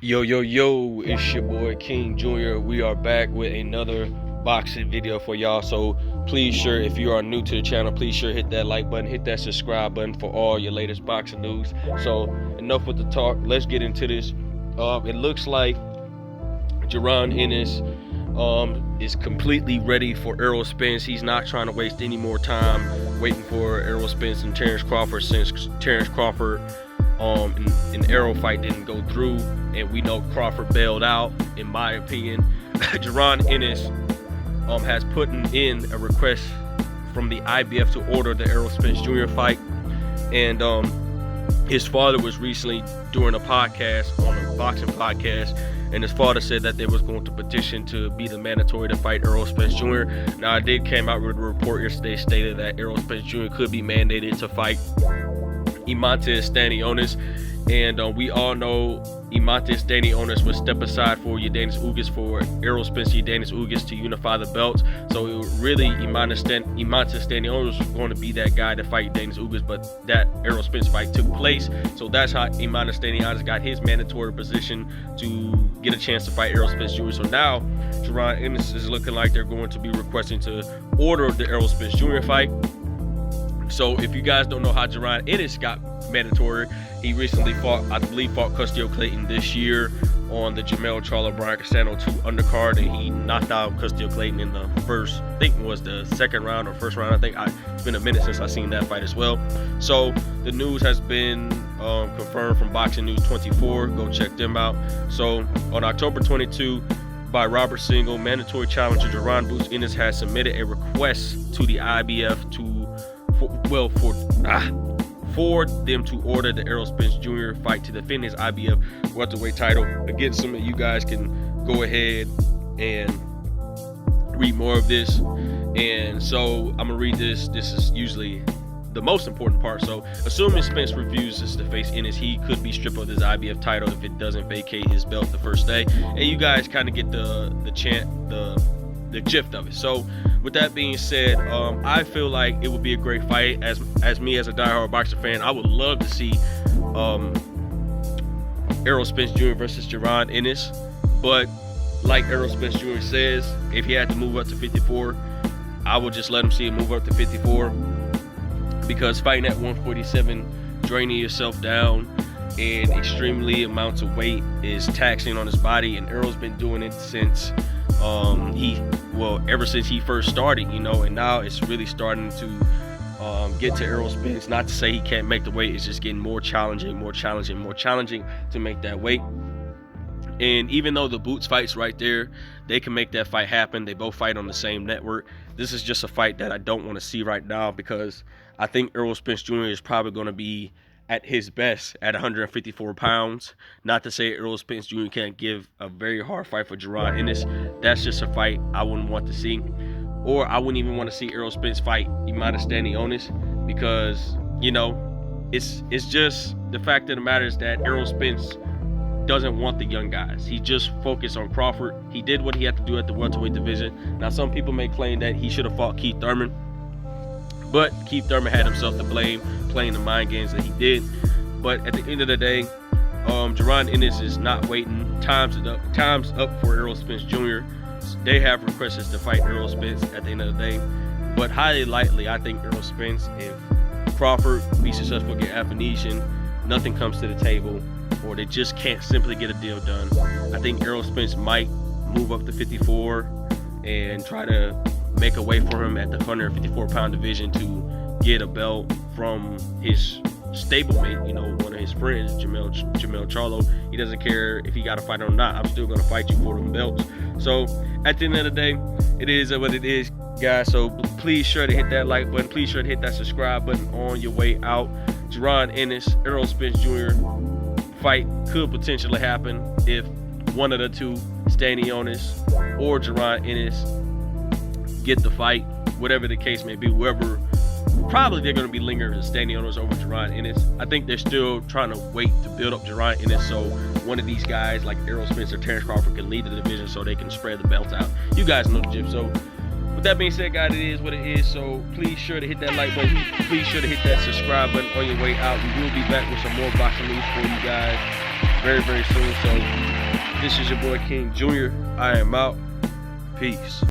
Yo, it's your boy King Jr. We are back with another boxing video for y'all. So please sure, if you are new to the channel, please sure hit that like button, hit that subscribe button for all your latest boxing news. So enough with the talk, let's get into this. It looks like Jaron Ennis is completely ready for Errol Spence. He's not trying to waste any more time waiting for Errol Spence and Terrence Crawford, since Terrence Crawford an Errol fight didn't go through, and we know Crawford bailed out. In my opinion, Jaron Ennis has put in a request from the IBF to order the Errol Spence Jr. fight, and his father was recently doing a podcast, on a boxing podcast, and his father said that they was going to petition to be the mandatory to fight Errol Spence Jr. Now, I did came out with a report yesterday stated that Errol Spence Jr. could be mandated to fight Imantas Stanionis, and we all know Imantas Stanionis would step aside for Yordenis Ugas, for Errol Spence Yordenis Ugas to unify the belts. So it really Imantas Stanionis was going to be that guy to fight Yordenis Ugas, but that Errol Spence fight took place. So that's how Imantas Stanionis got his mandatory position to get a chance to fight Errol Spence Jr. So now Jaron Ennis is looking like they're going to be requesting to order the Errol Spence Jr. fight. So if you guys don't know how Jaron Ennis got mandatory, he recently fought Custio Clayton this year on the Jermell Charlo Brian Castano 2 undercard, and he knocked out Custio Clayton in the first, I think it was the second round or first round. It's been a minute since I've seen that fight as well. So the news has been confirmed from Boxing News 24. Go check them out. So on October 22, by Robert Single, mandatory challenger Jaron Boots Ennis has submitted a request to the IBF for them to order the Errol Spence Jr. fight to defend his IBF welterweight title. Again, some of you guys can go ahead and read more of this. And so I'm gonna read this. This is usually the most important part. So, assuming Spence refuses to face Ennis, he could be stripped of his IBF title if it doesn't vacate his belt the first day. And you guys kind of get the gist of it. So with that being said, I feel like it would be a great fight. As me as a diehard boxer fan, I would love to see Errol Spence Jr. versus Jaron Ennis. But like Errol Spence Jr. says, if he had to move up to 54, I would just let him see him move up to 54, because fighting at 147, draining yourself down in extremely amounts of weight, is taxing on his body. And Errol's been doing it since ever since he first started, and now it's really starting to get to Errol Spence. Not to say he can't make the weight, it's just getting more challenging to make that weight. And even though the Boots fight's right there, they can make that fight happen. They both fight on the same network. This is just a fight that I don't want to see right now, because I think Errol Spence Jr. is probably going to be at his best at 154 pounds. Not to say Errol Spence Jr. can't give a very hard fight for Jaron Ennis. That's just a fight I wouldn't want to see. Or I wouldn't even want to see Errol Spence fight Imantas Stanionis, because, it's just the fact of the matter is that Errol Spence doesn't want the young guys. He just focused on Crawford. He did what he had to do at the welterweight division. Now, some people may claim that he should have fought Keith Thurman, but Keith Thurman had himself to blame, playing the mind games that he did. But at the end of the day, Jaron Ennis is not waiting. Time's up for Errol Spence Jr. They have requests to fight Errol Spence at the end of the day. But highly likely, I think Errol Spence, if Crawford be successful, get Athanasian, nothing comes to the table, or they just can't simply get a deal done, I think Errol Spence might move up to 54 and try to make a way for him at the 154-pound division to get a belt from his stablemate, one of his friends, Jermell Charlo. He doesn't care if he got to fight or not. I'm still going to fight you for them belts. So at the end of the day, it is what it is, guys. So please sure to hit that like button. Please sure to hit that subscribe button on your way out. Jaron Ennis, Errol Spence Jr. fight could potentially happen if one of the two, Stanionis or Jaron Ennis, get the fight. Whatever the case may be, whoever, probably they're going to be lingering Stanionis over Jaron Ennis. I think they're still trying to wait to build up Jaron Ennis, so one of these guys like Errol Spence or Terrence Crawford can lead the division, so they can spread the belts out. You guys know the gist. So with that being said, guys, it is what it is. So please sure to hit that like button. Please sure to hit that subscribe button on your way out. We will be back with some more boxing news for you guys. very, very soon. So this is your boy King Jr. I am out. Peace.